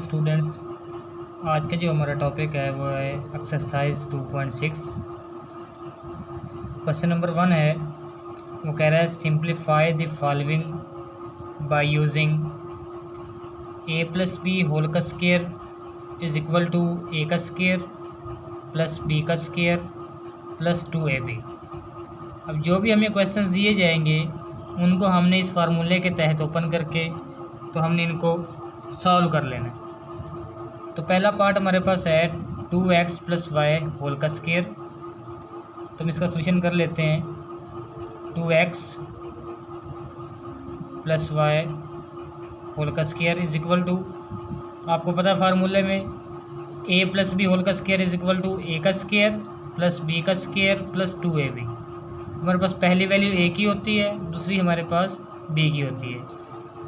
Students, आज का जो हमारा टॉपिक है वो है एक्सरसाइज 2.6। क्वेश्चन नंबर 1 है, वो कह रहा है simplify the following by using a plus B whole का square is equal to a का स्क्वायर प्लस b का स्क्वायर प्लस 2ab। अब जो भी हमें क्वेश्चंस दिए जाएंगे उनको हमने इस फार्मूले के तहत ओपन करके तो हमने इनको सॉल्व कर लेना है। तो पहला पार्ट हमारे पास है 2x प्लस वाई होल का स्क्वायर। तो हम इसका सोल्यूशन कर लेते हैं। 2x प्लस वाई होल का स्क्वायर इज इक्वल टू, आपको पता है फार्मूले में a प्लस बी होल का square is equal to a का स्क्वायर प्लस b का स्क्वायर प्लस 2ab। हमारे पास पहली वैल्यू a की होती है, दूसरी हमारे पास b की होती है।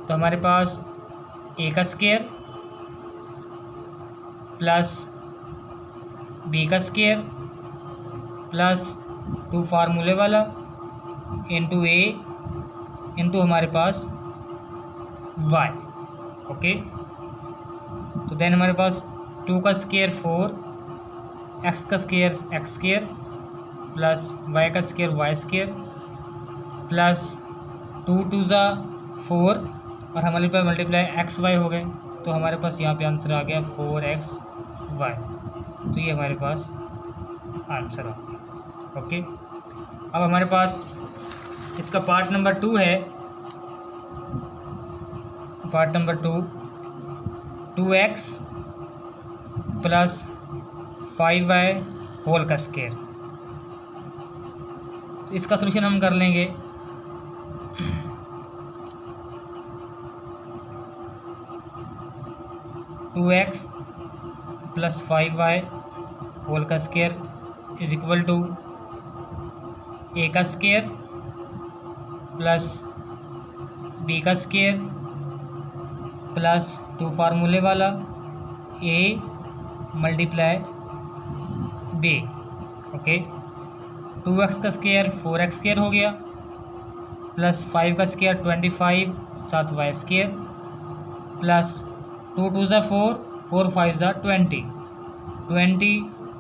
तो हमारे पास a का स्क्वायर प्लस b का स्क्वायर प्लस 2 फार्मूले वाला इंटू a इंटू हमारे पास y। ओके, तो देन हमारे पास 2 का स्क्वायर 4, x का square x square plus y का स्क्वायर y स्क्वायर प्लस 2 2 ज़ा 4 और हमारे पास मल्टीप्लाई एक्स वाई हो गए। तो हमारे पास यहाँ पे आंसर आ गया 4xy। तो ये हमारे पास आंसर आ गया। ओके, अब हमारे पास इसका पार्ट नंबर 2 है। Part number 2, 2x plus 5y whole का स्क्वायर। तो इसका सोल्यूशन हम कर लेंगे। Two X plus 5y whole का square is equal to a का स्क्वायर प्लस b का स्क्वायर प्लस 2 फार्मूले वाला a multiply b। Okay, 2x का स्क्वायर 4x स्क्वायर हो गया प्लस 5 का स्क्वायर 25 साथ y स्क्वायर प्लस 2 2 ज़ा 4, 4 5 ज़ा 20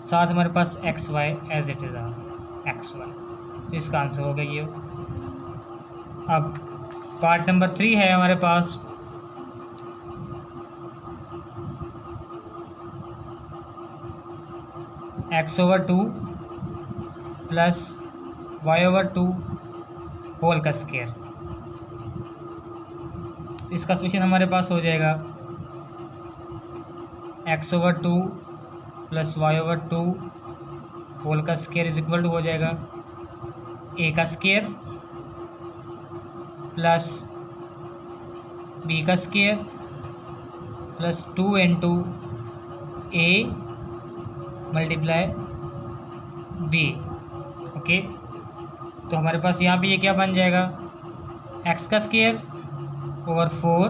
साथ हमारे पास X Y as it is X Y. तो इसका आंसर हो गया ये। अब पार्ट नंबर 3 है हमारे पास। x/2 प्लस y/2 होल का स्क्वायर। तो इसका सोल्यूशन हमारे पास हो जाएगा x/2 प्लस y/2 होल का स्क्वायर इज इक्वल टू हो जाएगा a का स्क्वायर प्लस b का square plus 2 into a multiply b। Okay, तो हमारे पास यहाँ पे ये क्या बन जाएगा, x का स्क्वायर ओवर 4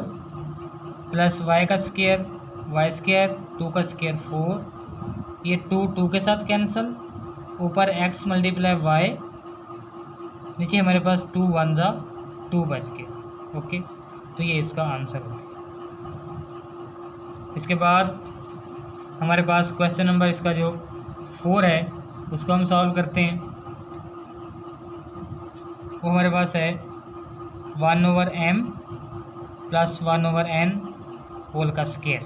प्लस y का स्क्वायर y स्क्वायर 2 का स्क्वायर 4, ये 2 2 के साथ कैंसिल, ऊपर x मल्टीप्लाई y, नीचे हमारे पास 2 1 ज़ा 2 बच गए। ओके, तो ये इसका आंसर हो गया। इसके बाद हमारे पास क्वेश्चन नंबर इसका जो 4 है उसको हम सॉल्व करते हैं। वो हमारे पास है 1/m प्लस 1/n होल का square.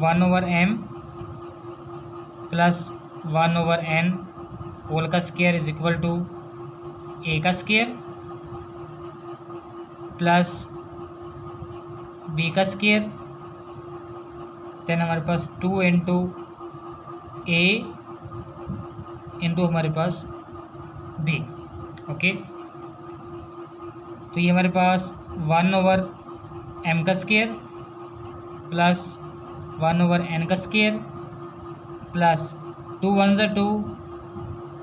1/m plus 1/n whole का square is equal to a का स्क्वायर प्लस b का स्क्वायर, देन हमारे पास 2 इंटू a इंटू हमारे पास b। ओके, तो ये हमारे पास 1/m का स्क्वायर प्लस 1/n का स्क्वायर प्लस 2 1 ज़ा 2,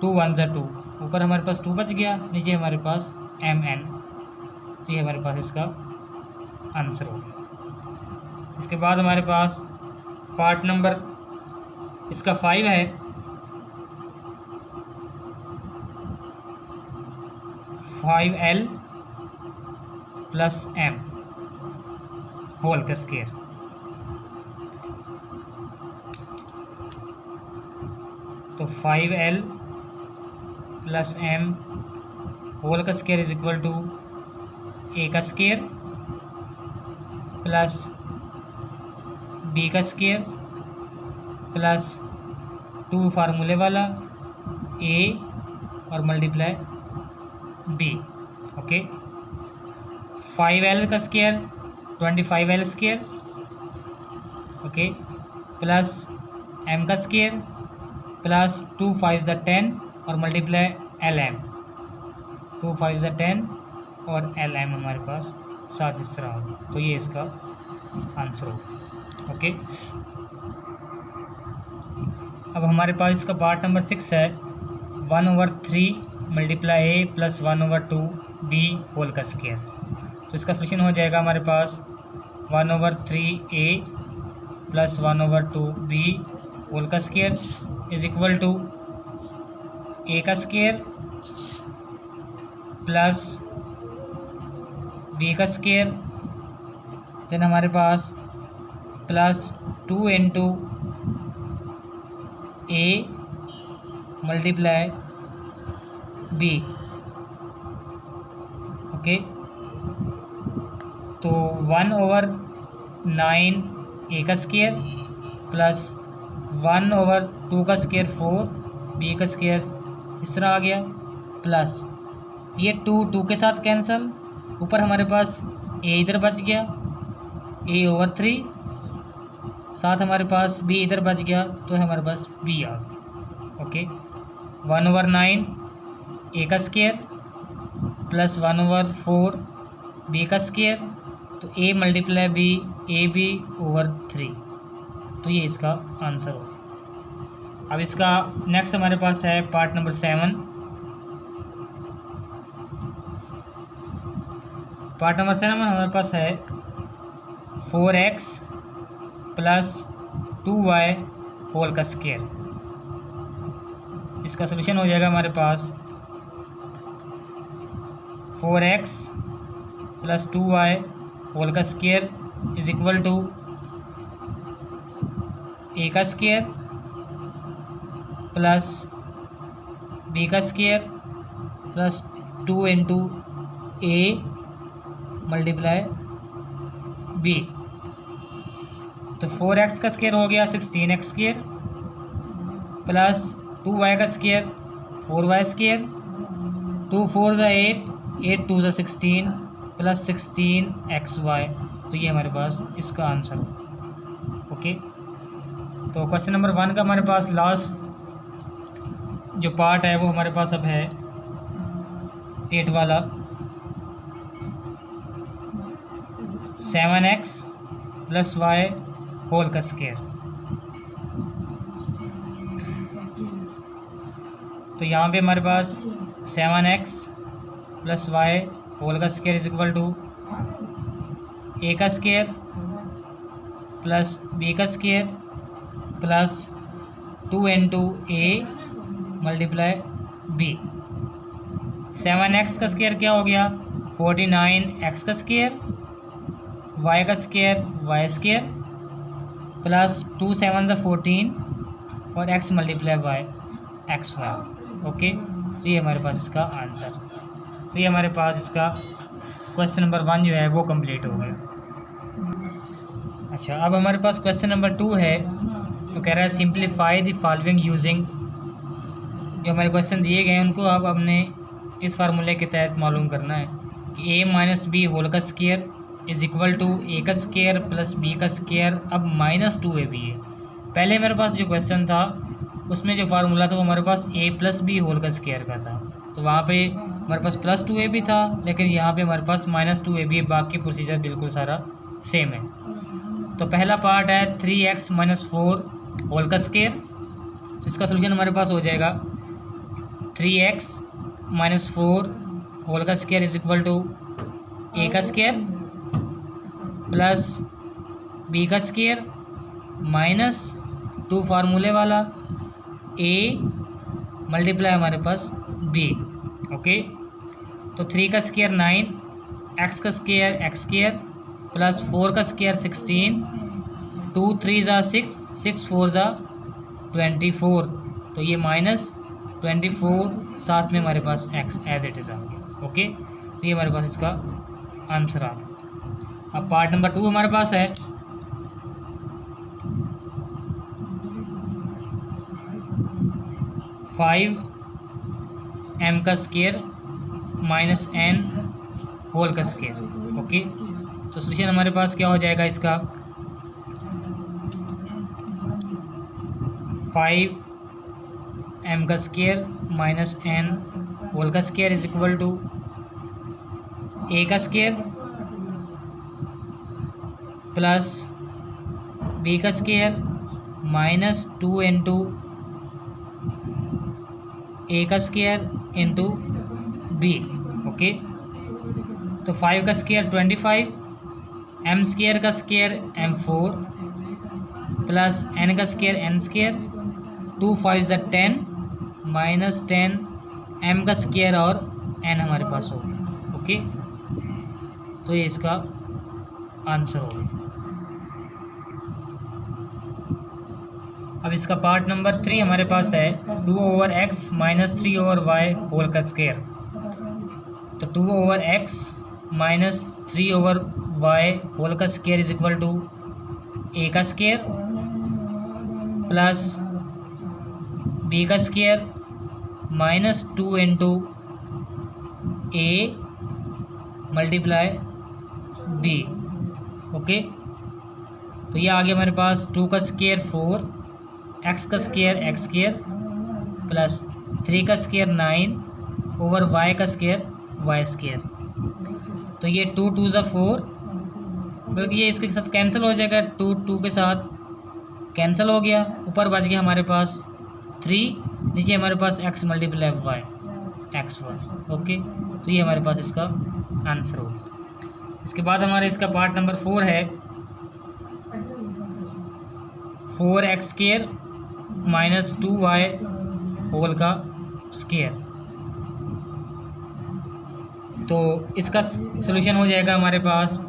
2 1 ज़ा 2, ऊपर हमारे पास 2 बच गया, नीचे हमारे पास mn। तो ये हमारे पास इसका आंसर हो गया। इसके बाद हमारे पास पार्ट नंबर इसका 5 है। 5l प्लस एम होल का स्क्वायर। तो 5l प्लस एम होल का स्क्वायर इज इक्वल टू ए का स्क्वायर प्लस बी का स्क्वायर प्लस 2 फार्मूले वाला ए और मल्टीप्लाई बी। ओके, 5l का square 25l square, okay, plus m का स्क्वायर प्लस 2 5 10 और मल्टीप्लाई lm, 2 5 10 और lm हमारे पास 7 इस तरह होगा। तो ये इसका आंसर होगा। ओके, अब हमारे पास इसका पार्ट नंबर 6 है 1/3 मल्टीप्लाई ए प्लस 1/2 बी होल का स्क्वायर। तो इसका सोल्यूशन हो जाएगा हमारे पास 1/3 ए प्लस 1/2 बी होल का स्क्वायर इज इक्वल टू ए का स्क्वायर प्लस बी का स्क्वायर, देन हमारे पास प्लस 2 इंटू ए मल्टीप्लाई बी। ओके, तो 1/9 ए का स्क्वायर प्लस 1/2 का स्क्वायर 4 बी का स्क्वायर इस तरह आ गया, प्लस ये 2 के साथ कैंसिल, ऊपर हमारे पास ए इधर बच गया a/3, साथ हमारे पास बी इधर बच गया तो हमारे पास बी आ गया। ओके, 1/9 ए का स्क्वायर प्लस 1/4 बी का स्क्वायर, तो A multiply B A B over 3, तो ये इसका आंसर होगा। अब इसका नेक्स्ट हमारे पास है पार्ट नंबर 7। पार्ट नंबर 7 में हमारे पास है 4x प्लस 2y होल का स्क्वायर। इसका सोल्यूशन हो जाएगा हमारे पास 4x प्लस 2y होल का स्क्वायर इज इक्वल टू ए का स्क्वायर प्लस बी का स्क्वायर प्लस 2 इंटू ए मल्टीप्लाई बी। तो 4x का स्क्वायर हो गया 16x स्क्वायर प्लस 2y का square 4y square, 2 4 8, 8 2 16 plus 16xy, तो ये हमारे पास इसका आंसर हो। ओके, तो क्वेश्चन नंबर 1 का हमारे पास लास्ट जो पार्ट है वो हमारे पास अब है 8 वाला 7x प्लस y होल का स्क्वायर। तो यहाँ पे हमारे पास 7x प्लस y होल का स्क्वायर इज इक्वल टू ए का स्क्वायर प्लस बी का स्क्वायर प्लस 2 इंटू ए मल्टीप्लाई बी। 7x का स्क्वायर क्या हो गया 49x का स्क्वायर, y का स्क्वायर y स्क्वायर प्लस 2 7 14 और x multiply by xy। Okay, तो ये हमारे पास इसका आंसर। तो ये हमारे पास इसका क्वेश्चन नंबर 1 जो है वो कंप्लीट हो गया। अच्छा, अब हमारे पास क्वेश्चन नंबर 2 है, तो कह रहा है सिंप्लीफाई द फॉलोइंग यूजिंग। जो हमारे क्वेश्चन दिए गए हैं उनको अब हमने इस फार्मूले के तहत मालूम करना है कि a माइनस बी होल का स्क्वायर इज इक्वल टू ए का स्क्वायर प्लस बी का स्क्वायर, अब -2ab है। पहले मेरे पास जो क्वेश्चन था उसमें जो फार्मूला था वो हमारे पास a प्लस बी होल का स्क्वायर का था, तो वहाँ पे हमारे पास +2ab था, लेकिन यहाँ पे हमारे पास -2ab है। बाकी प्रोसीजर बिल्कुल सारा सेम है। तो पहला पार्ट है 3x - 4 होल का स्क्वायर, जिसका सोल्यूशन हमारे पास हो जाएगा 3x - 4 होल का स्क्वायर इज इक्वल टू ए का स्क्वायर प्लस बी का स्क्वायर माइनस 2 फार्मूले वाला ए मल्टीप्लाई हमारे पास बी। ओके, तो 3 का स्क्वायर 9 एक्स का स्केयर एक्स स्केयर प्लस 4 का स्केयर 16, 2 3 ज़ा 6, 6 4 ज़ा 24, तो ये -24 साथ में हमारे पास एक्स एज इट इज़ आ गया। ओके, तो ये हमारे पास इसका आंसर आ गया। अब पार्ट नंबर 2 हमारे पास है 5m का स्केयर माइनस n होल का स्केयर। ओके, तो सोल्यूशन हमारे पास क्या हो जाएगा इसका, 5m का स्केयर माइनस n होल का square is equal to a का स्केयर प्लस b का स्केयर माइनस 2 इंटू a का स्केयर इंटू b। ओके, तो 5 का स्केयर 25, m स्केयर का स्केयर m4 प्लस n का स्केयर n स्केयर, 2 5 ज़ा 10 माइनस 10 m का स्केयर और n हमारे पास हो गया। ओके, तो ये इसका आंसर हो गया। अब इसका पार्ट नंबर 3 हमारे पास है 2/x माइनस 3/y होल का स्केयर। तो 2/x माइनस 3/y होल का square is equal to a का स्केयर प्लस b का square minus 2 into a multiply b। Okay, तो ये आ गया हमारे पास 2 का स्केयर 4, x का स्केयर x स्केयर प्लस 3 का स्केयर 9 ओवर y का स्केयर y स्केयर। तो ये 2 2 ज़ा 4, बल्कि ये इसके साथ कैंसिल हो जाएगा, 2 2 के साथ कैंसिल हो गया, ऊपर बच गया हमारे पास 3, नीचे हमारे पास x multiply y X Y. Okay, तो ये हमारे पास इसका आंसर होगा। इसके बाद हमारे इसका पार्ट नंबर 4 है 4x square minus 2y whole का स्केयर। तो इसका सलूशन हो जाएगा हमारे पास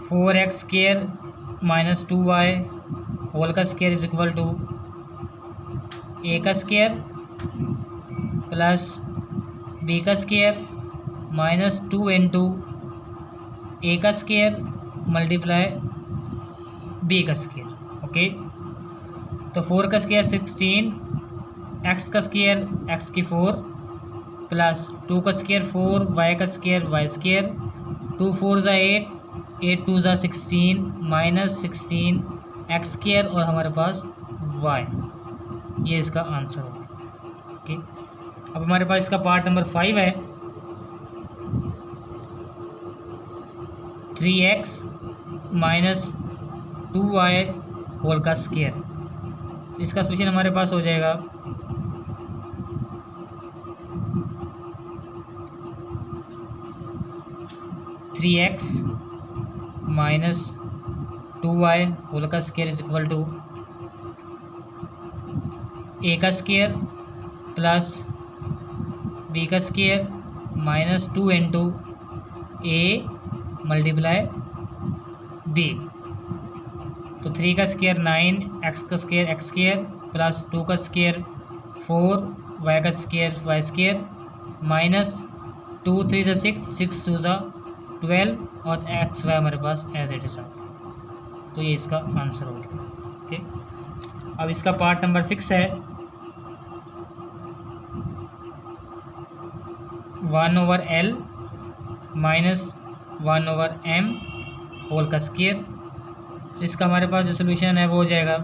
4x square minus 2y whole का square is equal to a का स्केयर प्लस b का स्केयर माइनस 2 इंटू a का स्केयर मल्टीप्लाई b का स्केयर। ओके, तो 4 का स्केयर 16, x का स्केयर x की 4 प्लस 2 का स्केयर 4, y का स्केयर y स्केयर, 2 4 ज़ा 8, 8 2 ज़ा 16 माइनस 16 x स्केयर और हमारे पास y, ये इसका आंसर होगा। ओके, अब हमारे पास इसका पार्ट नंबर 5 है 3x माइनस 2y होल का स्केयर। इसका सोल्यूशन हमारे पास हो जाएगा 3x माइनस 2y होल का square is equal to a का स्केयर प्लस b का square minus 2 into a multiply b। तो 3 का स्केयर 9, x का स्केयर x स्केयर प्लस 2 का स्केयर 4, y का स्केयर y स्केयर माइनस 2 3 ज़ा 6, 6 2 ज़ा 12 और एक्स वाई हमारे पास एज इट इज़। तो ये इसका आंसर हो गया। ओके, अब इसका पार्ट नंबर 6 है 1/L माइनस 1/M होल का स्केयर। तो इसका हमारे पास जो सोल्यूशन है वो हो जाएगा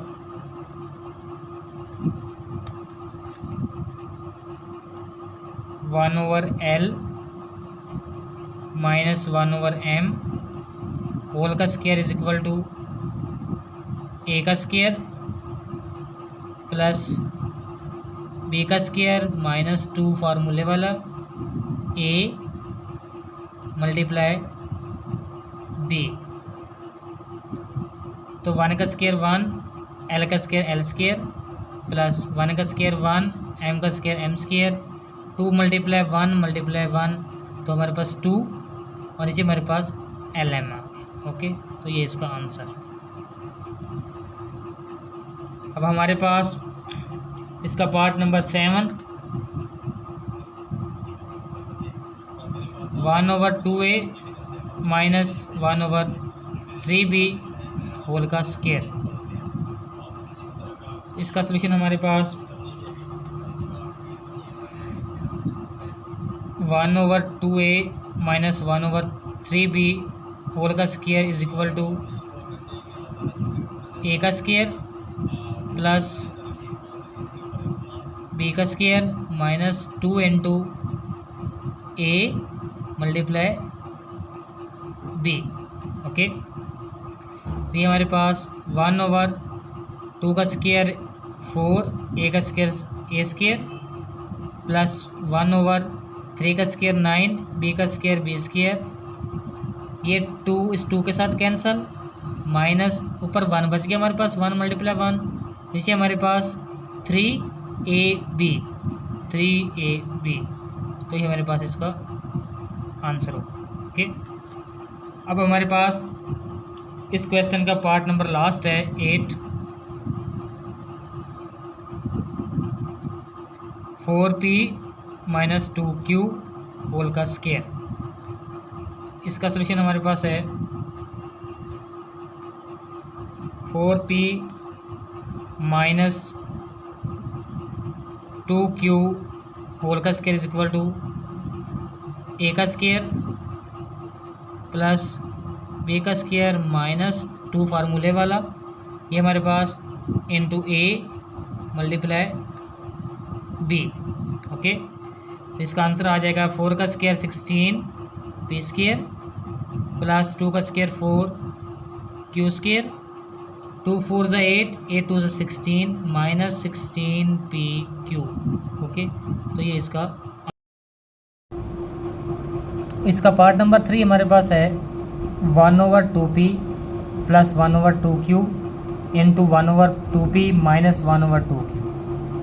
1/L माइनस 1/M होल का square is equal to a का स्केयर प्लस b का स्केयर माइनस 2 फार्मूले वाला a मल्टीप्लाई b। तो 1 का स्केयर 1, l का स्केयर l स्केयर प्लस 1 का स्केयर 1, m का square m square 2 multiply 1 multiply 1 तो हमारे पास 2 और नीचे हमारे पास LM आ गया। ओके, तो ये इसका आंसर। अब हमारे पास इसका part number 7, 1/2a minus 1/3b whole का स्क्वायर। इसका सलूशन हमारे पास 1/2a माइनस 1/3b होल का square is equal to a का स्क्वायर प्लस b का square minus 2 into a multiply b। Okay, तो ये हमारे पास 1/2 का स्क्वायर 4, a का स्क्वायर a स्क्वायर प्लस 1/3 का स्क्वायर 9, b का स्क्वायर b स्क्वायर। ये 2 इस 2 के साथ कैंसल, माइनस ऊपर 1 बच गया हमारे पास, 1 मल्टीप्लाई 1, नीचे हमारे पास 3ab, 3ab। तो ये हमारे पास इसका आंसर होगा। ओके, अब हमारे पास इस क्वेश्चन का पार्ट नंबर लास्ट है 8, 4p माइनस 2q होल का स्क्वायर। इसका सलूशन हमारे पास है 4p माइनस 2q होल का square is equal to a का स्क्वायर प्लस b का स्क्वायर माइनस 2 फार्मूले वाला, ये हमारे पास into a multiply b। Okay, तो इसका आंसर आ जाएगा 4 का स्क्वायर 16 p स्क्वायर प्लस 2 का स्क्वायर 4 q स्क्वायर, 2 4 ज़ा 8, 8 2 ज़ा 16 माइनस 16 p q। ओके, तो ये इसका पार्ट नंबर 3 हमारे पास है 1/2p plus 1/2q into 1/2p minus 1/2q।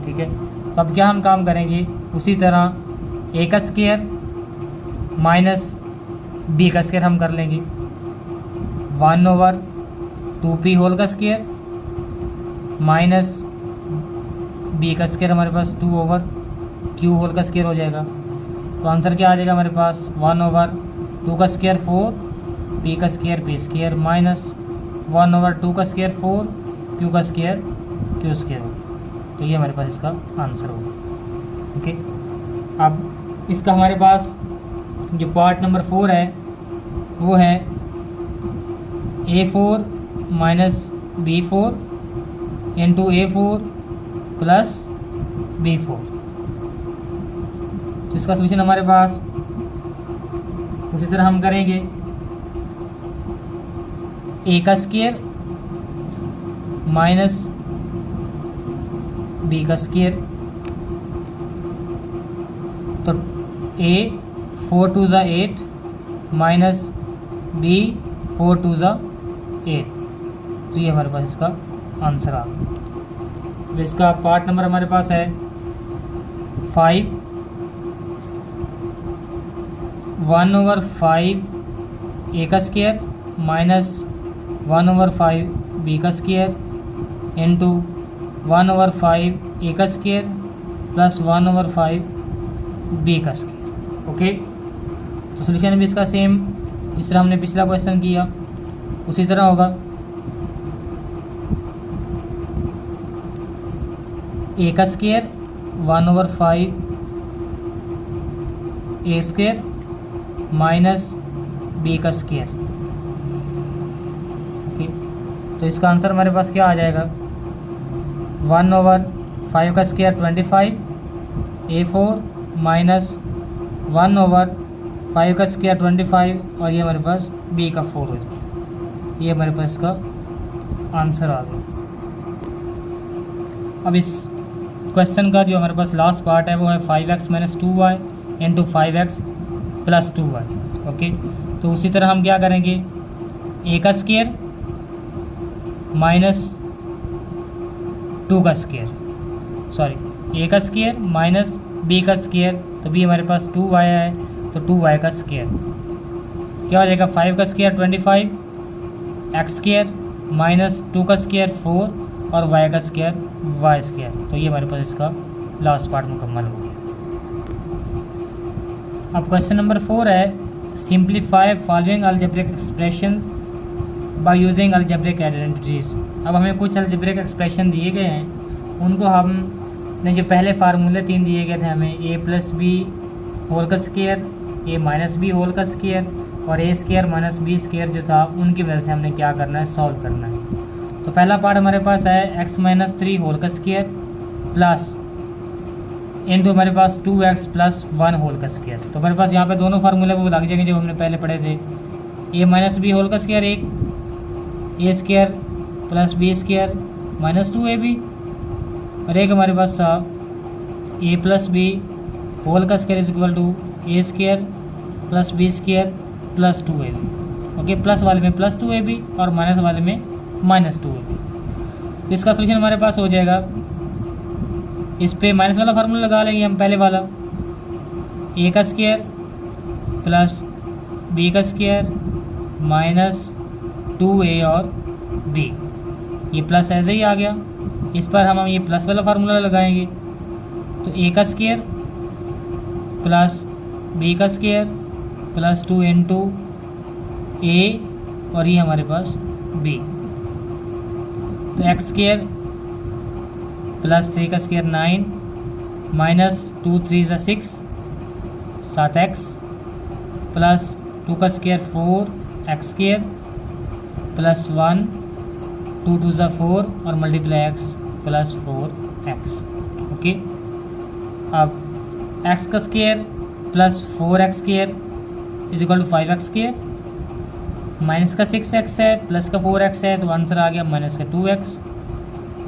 ठीक है, तो अब क्या हम काम करेंगे, उसी तरह a का स्क्वायर माइनस b का स्क्वायर हम कर लेंगे, 1/2p होल का स्क्वायर माइनस b का स्क्वायर हमारे पास 2/q होल का स्क्वायर हो जाएगा। तो आंसर क्या आ जाएगा हमारे पास 1/2 का स्क्वायर 4, p का स्क्वायर p स्क्वायर माइनस 1/2 का स्क्वायर 4, q का स्क्वायर q स्क्वायर होगा। तो ये हमारे पास इसका आंसर होगा। ओके, अब इसका हमारे पास जो पार्ट नंबर 4 है वो है a4 minus b4 into a4 plus b4। तो इसका सोल्यूशन हमारे पास उसी तरह हम करेंगे, a का स्क्वायर माइनस b का स्क्वायर, तो a 4 2 ज़ा 8 माइनस b 4 2 ज़ा 8। तो ये हमारे पास इसका आंसर आ गया। इसका पार्ट नंबर हमारे पास है 5, 1/5 a का स्क्वायर माइनस 1/5 b का स्क्वायर इंटू 1/5 a का स्क्वायर प्लस 1/5 b का स्क्वायर। ओके, तो सोल्यूशन भी इसका सेम जिस तरह हमने पिछला क्वेश्चन किया उसी तरह होगा। a का square 1/5 a square minus b का स्क्वायर। ओके, तो इसका आंसर हमारे पास क्या आ जाएगा, 1/5 का स्क्वायर 25 a4 माइनस 1/5 का स्क्वायर 25 और ये हमारे पास b का 4 हो जाएगा। ये हमारे पास इसका आंसर आ गया। अब इस क्वेश्चन का जो हमारे पास लास्ट पार्ट है वो है 5x minus 2y into 5x plus 2y। Okay, तो उसी तरह हम क्या करेंगे, a का स्क्वायर माइनस 2 का स्क्वायर, सॉरी a का स्क्वायर माइनस b का स्क्वायर तो बी हमारे पास 2y है, तो 2y का स्क्वायर क्या हो जाएगा, 5 का स्क्वायर 25, एक्स स्क्वायर माइनस 2 का स्क्वायर 4 और y का स्क्वायर y स्क्वायर। तो ये हमारे पास इसका लास्ट पार्ट मुकम्मल हो गया। अब क्वेश्चन नंबर 4 है, simplify following algebraic expressions by using algebraic identities. अब हमें कुछ अलजेब्रिक एक्सप्रेशन दिए गए हैं, उनको हमने जो पहले फार्मूले 3 दिए गए थे हमें, a प्लस बी होल का square, a minus B whole का स्क्वायर और a square minus B square जो था, उनकी वजह से हमने क्या करना है, सॉल्व करना है। तो पहला पार्ट हमारे पास है x माइनस 3 होल का स्क्वायर प्लस इनटू हमारे पास 2x प्लस 1 होल का स्क्वायर। तो हमारे पास यहाँ पे दोनों फार्मूले वो लग जाएंगे जो हमने पहले पढ़े थे, a माइनस बी होल का स्क्वायर एक, a square plus B square minus 2ab और एक हमारे पास था a प्लस बी होल का square is equal to a square plus B square plus 2ab। Okay, plus वाले में प्लस 2ab और माइनस वाले में माइनस 2ab। तो इसका सोल्यूशन हमारे पास हो जाएगा, इस पे माइनस वाला फार्मूला लगा लेंगे हम, पहले वाला a का स्क्वायर प्लस b का स्क्वायर माइनस 2a और b, ये प्लस ऐसे ही आ गया। इस पर हम ये प्लस वाला फार्मूला लगाएंगे, तो a का स्क्वायर प्लस b का स्क्वायर प्लस 2 इंटू a और ये हमारे पास b, तो एक्स स्क्वायर प्लस 3 का स्क्वायर 9 माइनस 2 3 ज़ा 6 7x प्लस 2 का स्क्वायर 4 एक्स स्क्वायर प्लस 1 2 2 ज़ा 4 और multiply x plus 4x। Okay, अब x का square plus 4x square is equal to 5x square, minus का 6x है प्लस का 4x है, तो आंसर आ गया माइनस का 2x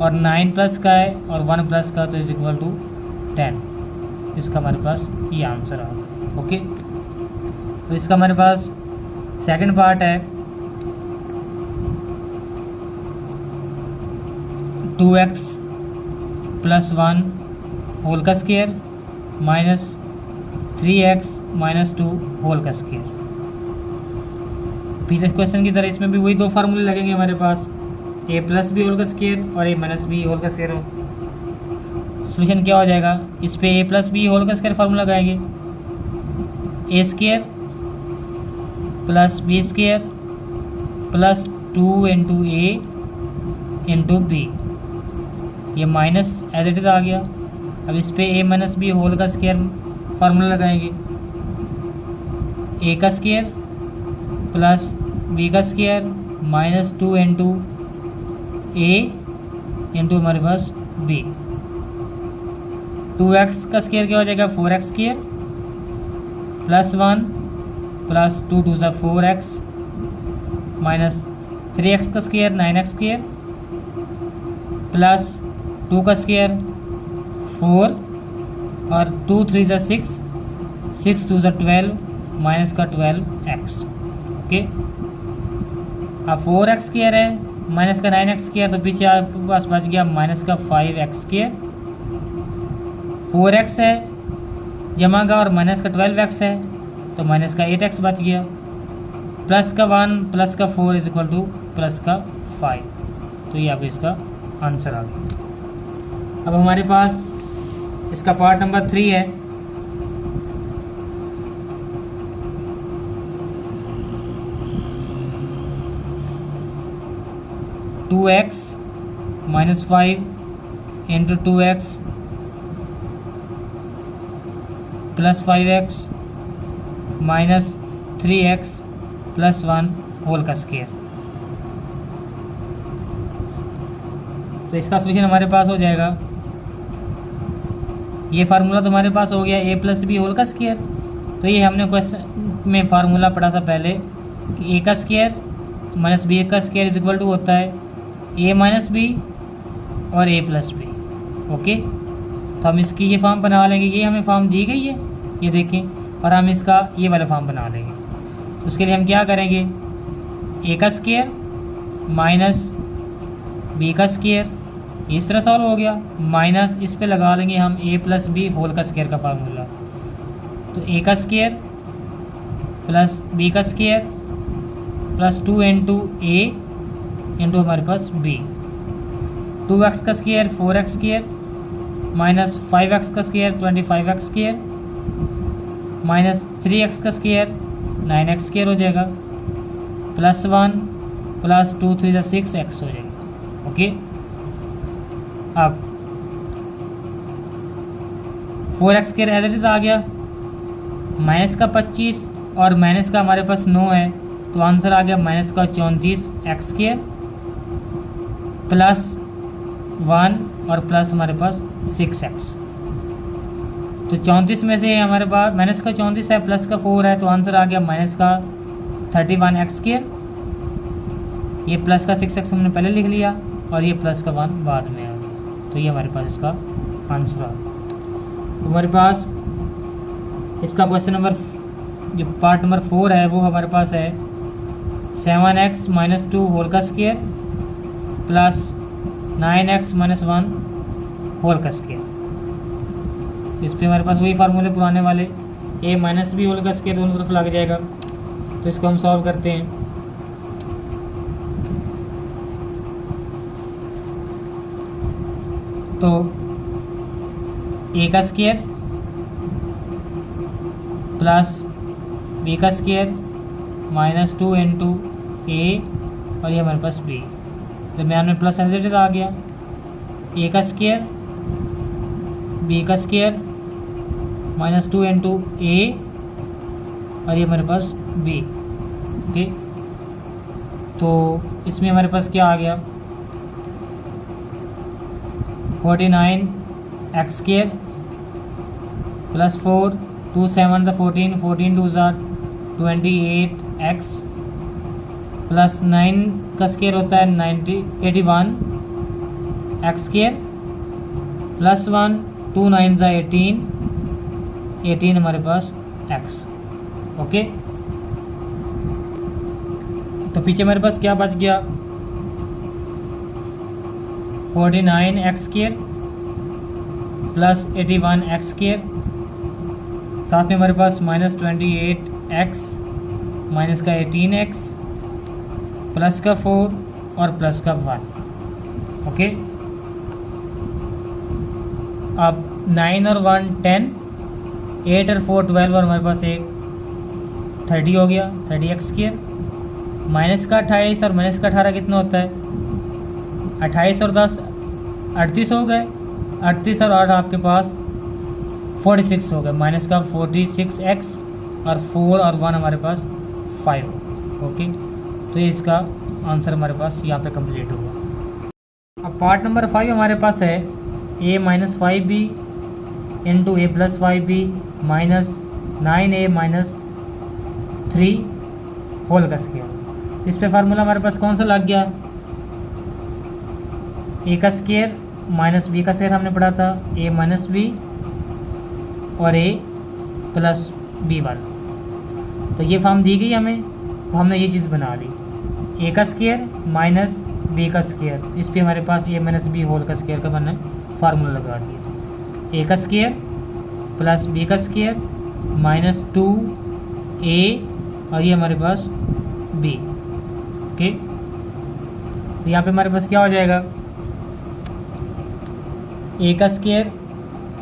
और 9 प्लस का है और 1 प्लस का, तो इज इक्वल टू 10। इसका हमारे पास ये आंसर आ गया। ओके, तो इसका हमारे पास सेकंड पार्ट है, 2x प्लस 1 होल का square minus 3x minus 2 whole का स्क्वायर। पिछले क्वेश्चन की तरह इसमें भी वही दो फार्मूले लगेंगे हमारे पास, a प्लस बी होल का स्क्वायर और a माइनस बी होल का स्क्वायर। सोल्यूशन क्या हो जाएगा, इस पे a प्लस बी होल का स्क्वायर फार्मूला लगाएंगे, a square plus B square plus 2 into a into B, ये माइनस एज इट इज़ आ गया। अब इस पे a माइनस बी होल का स्क्वायर फार्मूला लगाएंगे, a का स्क्वायर प्लस b का square minus 2 into a into हमारे पास b, 2x का स्क्वायर क्या हो जाएगा, 4x स्क्वायर प्लस 1 प्लस 2 2 ज़ा 4x माइनस 3x का स्क्वायर 9x स्क्वायर प्लस 2 का स्क्वायर 4 और 2 3 ज़ा 6 6 2 ज़ा 12 माइनस का 12x। ओके, अब 4x स्क्वायर है माइनस का 9x स्क्वायर, तो पीछे आपके पास बच गया माइनस का 5x स्क्वायर, 4x है जमा का और माइनस का 12x है, तो माइनस का 8x बच गया, प्लस का 1 प्लस का 4 इज इक्वल टू प्लस का 5। तो ये आप इसका आंसर आ गया। अब हमारे पास इसका पार्ट नंबर 3 है, two X minus 5 into 2x plus 5x minus 3x plus 1 whole का स्क्वायर। तो इसका सोल्यूशन हमारे पास हो जाएगा, ये फार्मूला तो हमारे पास हो गया a प्लस बी होल का स्क्वायर। तो ये हमने क्वेश्चन में फार्मूला पढ़ा था पहले कि a का स्क्वायर माइनस बी का स्क्वायर इज इक्वल टू होता है a माइनस बी और a प्लस बी। ओके, तो हम इसकी ये फॉर्म बना लेंगे, ये हमें फॉर्म दी गई है, ये देखें, और हम इसका ये वाला फॉर्म बना लेंगे। उसके लिए हम क्या करेंगे, a का स्क्वायर माइनस b का स्क्वायर, इस तरह सॉल्व हो गया, माइनस इस पे लगा लेंगे हम a प्लस बी होल का स्क्वायर का फार्मूला, तो ए का स्क्वायर प्लस बी का स्क्वायर प्लस 2 इंटू ए इंटू हमारे पास बी, 2x का square 4x square minus 5x का square 25x square minus 3x का स्क्वायर 9x स्क्वायर हो जाएगा, प्लस 1 प्लस 2 3 6x हो जाएगा। ओके, अब 4x square as it is आ गया, माइनस का 25 और माइनस का हमारे पास 9 है, तो आंसर आ गया माइनस का 34x स्क्वायर प्लस 1 और प्लस हमारे पास 6x। तो 34 में से हमारे पास माइनस का 34 है प्लस का 4 है, तो आंसर आ गया माइनस का 31x स्क्वायर। ये प्लस का 6x हमने पहले लिख लिया और ये प्लस का 1 बाद में आ गया, तो ये हमारे पास इसका आंसर आ गया। तो हमारे पास इसका क्वेश्चन नंबर जो पार्ट नंबर 4 है वो हमारे पास है 7x माइनस 2 होल का square plus 9x minus 1 whole का स्क्वायर। इस पर हमारे पास वही फार्मूले पुराने वाले, a माइनस बी होल का स्क्वायर दोनों तरफ लग जाएगा। तो इसको हम सॉल्व करते हैं। तो a का स्क्वायर प्लस b का स्क्वायर माइनस 2 इंटू ए और ये हमारे पास b, दरम्यान में प्लस एज इट इज आ गया, a का स्क्वायर b का स्क्वायर माइनस 2 इंटू ए और ये हमारे पास b। ओके, तो इसमें हमारे पास क्या आ गया 49x square plus 4 2 7 14 14 2 28x plus 9 का स्क्वायर होता है 81 x स्क्वायर प्लस 1 2 9 18 हमारे पास x। ओके, तो पीछे हमारे पास क्या बच गया 49x square plus 81x square, साथ में हमारे पास माइनस 28x माइनस का 18x प्लस का 4 और प्लस का 1। ओके, अब 9 और 1 10, 8 और 4 12 और हमारे पास एक 30 हो गया 30x स्क्वायर, माइनस का 28 और माइनस का 18 कितना होता है 28 और 10 38 हो गए, 38 और 8 आपके पास 46 हो गए, माइनस का 46x और 4 और 1 हमारे पास 5। ओके, तो ये इसका आंसर हमारे पास यहाँ पे कंप्लीट हुआ। अब पार्ट नंबर 5 हमारे पास है a minus 5b into A plus 5b minus 9a minus 3 whole का स्क्वायर। इस पे फार्मूला हमारे पास कौन सा लग गया, a का स्क्वायर माइनस b का स्क्वायर हमने पढ़ा था, a माइनस b और a प्लस b वाला। तो ये फॉर्म दी गई हमें, तो हमने ये चीज़ बना ली, a का स्क्वायर माइनस b का स्क्वायर, इस पे हमारे पास a माइनस b होल का स्क्वायर का बनना फार्मूला लगा दिया, a का स्क्वायर प्लस b का स्क्वायर माइनस 2a और ये हमारे पास b। ओके, तो यहाँ पे हमारे पास क्या हो जाएगा a का स्क्वायर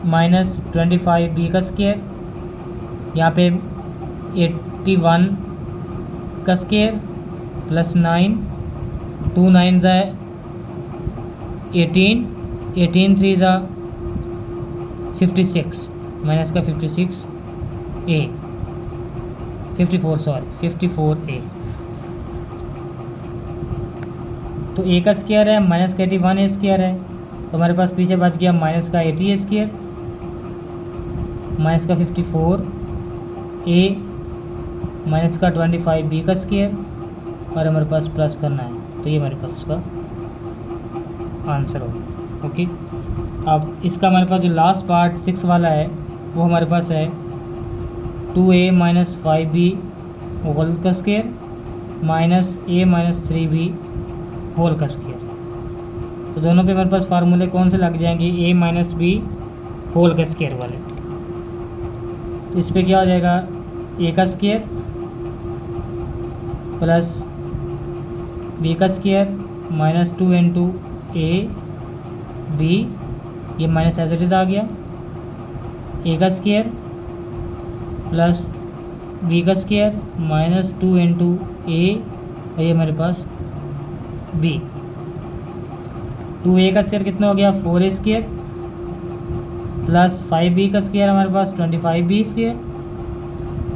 माइनस 25b का स्क्वायर, यहाँ पे 81 का स्क्वायर प्लस 9 2 9 18 18 3 56 माइनस का 56a 54 सॉरी 54a। तो a का स्क्वायर है माइनस का 81 स्क्वायर है, तो हमारे पास पीछे बच गया माइनस का 80 स्क्वायर माइनस का 54a माइनस का 25b का स्क्वायर और हमारे पास प्लस करना है, तो ये हमारे पास इसका आंसर होगा। ओके, अब इसका हमारे पास जो लास्ट पार्ट 6 वाला है वो हमारे पास है 2a माइनस 5b होल का square minus a minus 3b whole का स्क्वायर। तो दोनों पे हमारे पास फार्मूले कौन से लग जाएंगे, a माइनस b होल का स्क्वायर वाले। तो इस पर क्या हो जाएगा, ए का स्क्वायर प्लस बी का square minus 2 into A B, ये माइनस एज इट इज़ आ गया, ए का स्क्वायर प्लस बी का स्क्वायर माइनस 2 इंटू ए, और ये हमारे पास बी। 2a का स्क्वायर कितना हो गया, 4a स्क्वायर प्लस 5b का स्क्वायर हमारे पास 25b स्क्वायर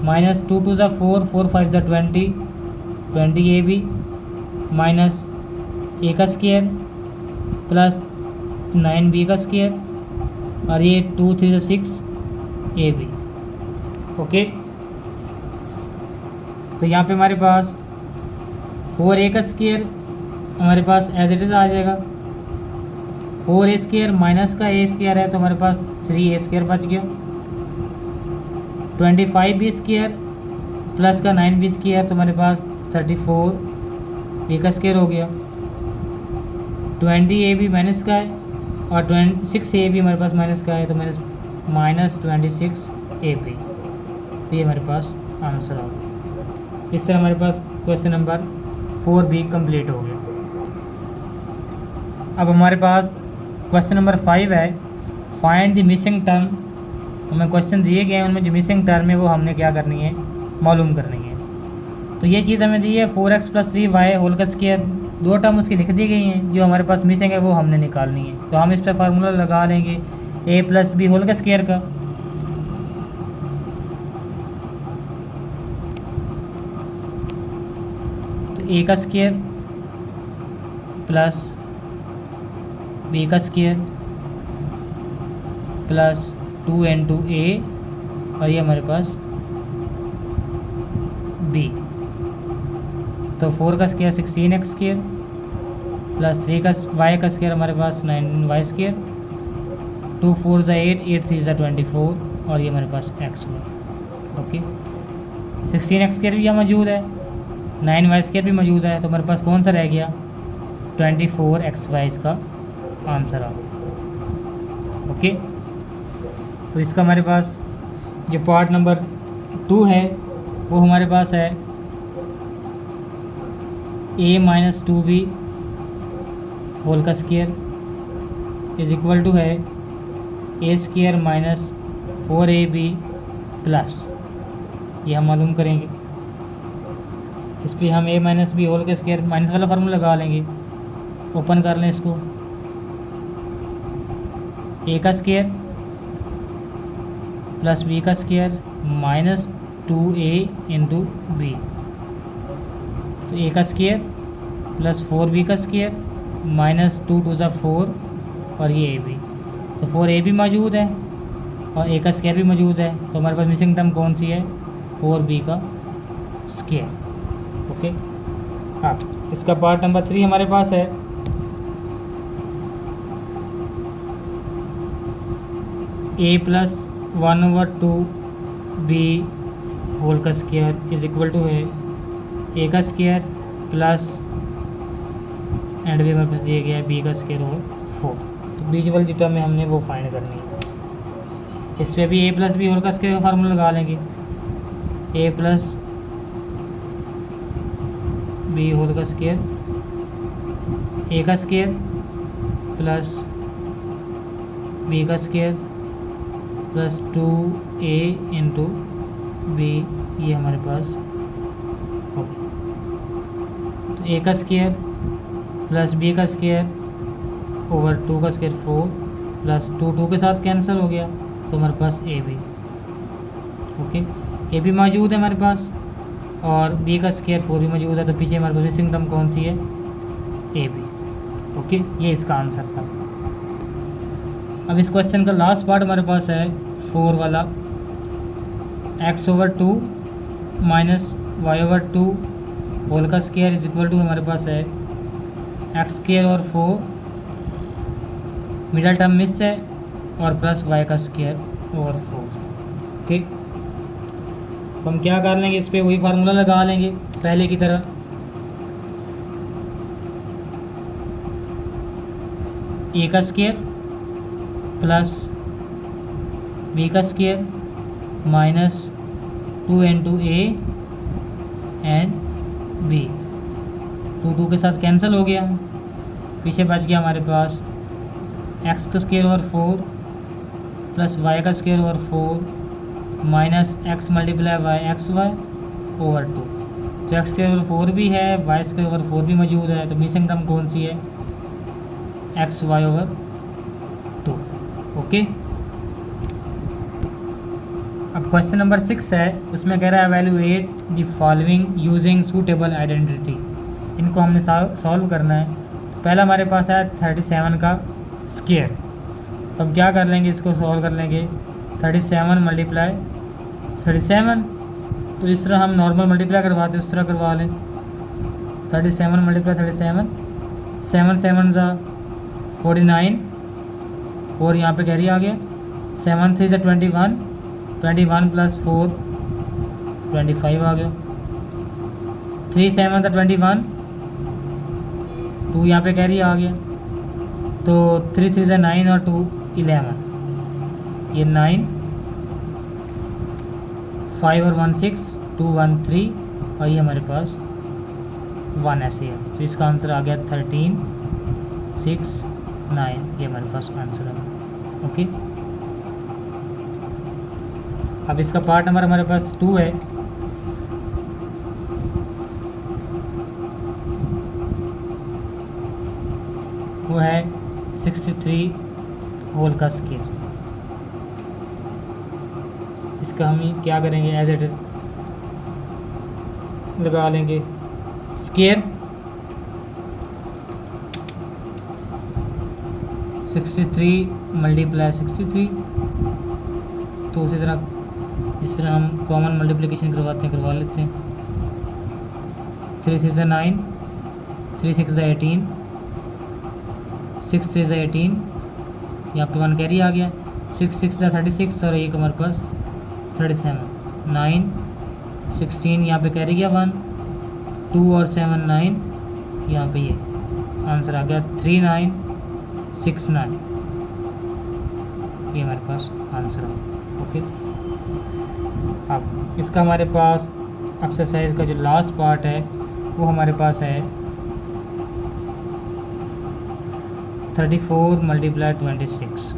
माइनस 2 2 ज़ा 4, 4 5 ज़ा 20, 20ab माइनस a का स्क्वायर प्लस 9b का स्क्वायर, और ये 2 3 ज़ा 6ab। ओके, तो यहाँ पे हमारे पास 4a का स्क्वायर हमारे पास एज इट इज़ आ जाएगा, 4a स्क्वायर माइनस का a स्क्वायर है तो हमारे पास 3a स्क्वायर बच गया, 25b स्क्वायर प्लस का 9b स्क्वायर तो हमारे पास 34b का स्क्वायर हो गया, 20ab माइनस का है और 6ab हमारे पास माइनस का है तो माइनस 26ab, तो ये हमारे पास आंसर आ गया। इस तरह हमारे पास क्वेश्चन नंबर 4b कंप्लीट हो गया। अब हमारे पास क्वेश्चन नंबर 5 है, फाइंड द मिसिंग टर्म। हमें क्वेश्चन दिए गए हैं, उनमें जो मिसिंग टर्म है वो हमने क्या करनी है, मालूम करनी है। तो ये चीज़ हमें दी है 4x प्लस 3y होल का स्क्वायर, दो टर्म उसकी लिख दी गई हैं, जो हमारे पास मिसिंग है वो हमने निकालनी है। तो हम इस पर फार्मूला लगा लेंगे a प्लस बी होल का स्क्वायर का। तो a का स्क्वायर प्लस बी का स्क्वायर प्लस 2 इंटू ए, और ये हमारे पास बी। तो 4 का स्क्वायर 16x स्क्वायर प्लस 3 का y का स्क्वायर हमारे पास 9y स्क्वायर, 2 4 ज़ा 8, 8 3 ज़ा 24, और ये हमारे पास x हुआ। ओके, 16x स्क्वायर भी यहाँ मौजूद है, 9y स्क्वायर भी मौजूद है, तो हमारे पास कौन सा रह गया, 24xy इसका आंसर आ गया। ओके, तो इसका हमारे पास जो पार्ट नंबर 2 है वो हमारे पास है a माइनस 2b होल का स्क्वायर इज इक्वल टू है a square minus 4ab plus, ये हम मालूम करेंगे। इस पर हम a माइनस बी होल का स्क्वायर माइनस वाला फार्मूला लगा लेंगे, ओपन कर लें इसको, a का स्क्वायर प्लस b का square minus 2a into B, तो a का स्क्वायर प्लस 4b का स्क्वायर माइनस 2 2 ज़ा 4, और ये ab, तो 4ab मौजूद है और a का स्क्वायर भी मौजूद है, तो हमारे पास मिसिंग टर्म कौन सी है, 4b का स्क्वायर। ओके, हाँ, इसका पार्ट नंबर 3 हमारे पास है, a प्लस 1/2b होल का स्क्वायर इज इक्वल टू है a का स्क्वायर प्लस एंड भी हमारे पास दिया गया है b का स्क्वायर ओवर 4। तो बीच वाली जो टर्म में हमने वो फाइंड करनी है। इस पर भी a प्लस बी होल का स्क्वायर का फार्मूला लगा लेंगे, a प्लस बी होल का स्क्वायर, a का स्क्वायर प्लस b का square plus 2a into B, ये हमारे पास हो गया। तो a का स्क्वायर प्लस b का स्क्वायर ओवर 2 का स्क्वायर 4 प्लस 2 2 के साथ कैंसिल हो गया, तो हमारे पास A B. Okay, A B मौजूद है हमारे पास और b का स्क्वायर 4 भी मौजूद है, तो पीछे हमारे पास मिसिंग टर्म कौन सी है, ए बी। ओके, ये इसका आंसर था। अब इस क्वेश्चन का लास्ट पार्ट हमारे पास है 4 वाला, x over 2 minus Y over 2 whole का स्क्वायर इज इक्वल टू हमारे पास है एक्स स्क्वायर और 4, मिडल टर्म मिस है, और प्लस वाई का स्क्वायर ओवर 4। ओके, तो हम क्या कर लेंगे, इस पर वही फार्मूला लगा लेंगे पहले की तरह, a का स्क्वायर प्लस b का square minus 2 into A and B. 2 के साथ कैंसिल हो गया, पीछे बच गया हमारे पास एक्स का स्क्वायर ओवर 4 प्लस वाई का square over 4 minus X multiply Y X Y over 2। तो एक्स स्क्वायर ओवर 4 भी है, वाई स्क्वायर ओवर 4 भी मौजूद है, तो मिसिंग टर्म कौन सी है? X Y over 2। ओके, अब क्वेश्चन नंबर 6 है, उसमें कह रहा है evaluate the following using suitable identity. इनको हमने सॉल्व करना है। तो पहला हमारे पास है 37 का स्क्वायर, तो हम क्या कर लेंगे, इसको सॉल्व कर लेंगे। 37 मल्टीप्लाई 37, तो इस तरह हम नॉर्मल मल्टीप्लाई करवाते उस तरह करवा लें। 37 मल्टीप्लाई 37, 7 7 ज़ा 49 और यहाँ पे कैरी आ गया। 7 3 ज़ा 21, 21 प्लस 4 25 आ गया। 3 7 ज़ा 21, 2 यहाँ पे कैरी आ गया, तो 3 3 ज़ा 9 और 2 11, ये 9, 5 और 1 6, 2 1 3 और ये हमारे पास 1 ऐसे है। तो इसका आंसर आ गया 13 6 9, ये हमारे पास आंसर है। ओके, अब इसका पार्ट नंबर हमारे पास 2 है। वो है 63 होल का स्क्वायर। इसका हम क्या करेंगे, एज इट इज़ लगा लेंगे स्क्वायर 63 मल्टीप्लाई 63। तो उसी तरह जिस तरह हम कॉमन मल्टीप्लिकेशन करवाते हैं करवा लेते हैं। 3 6 ज़ा 9, 3 6 ज़ा 18, 6 3 ज़ा 18, यहाँ पे 1 कैरी आ गया। 6 6 ज़ा 36 और एक हमारे पास 37, 9 16, यहाँ पे कैरी गया 1, 2 और 7 9, यहाँ पे ये आंसर आ गया 3 9 6 9, ये हमारे पास आंसर है। ओके, अब इसका हमारे पास एक्सरसाइज का जो लास्ट पार्ट है वो हमारे पास है 34 मल्टीप्लाई 26।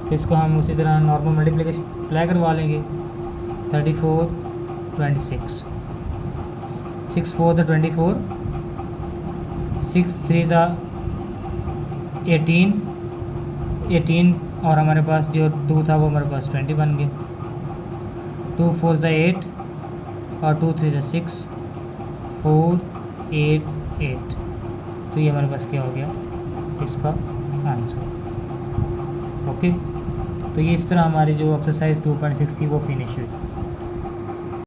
तो इसको हम उसी तरह नॉर्मल मल्टीप्लिकेशन अप्लाई करवा लेंगे। 34 26, 6 4 ज़ा 24, 6 3 ज़ा 18, 18 और हमारे पास जो 2 था वो हमारे पास 20 बन गए। 2 4 ज़ा 8 और 2 3 ज़ा 6, 4 8 8, तो ये हमारे पास क्या हो गया इसका आंसर। ओके, तो ये इस तरह हमारी जो एक्सरसाइज 2.6 थी वो फिनिश हुई।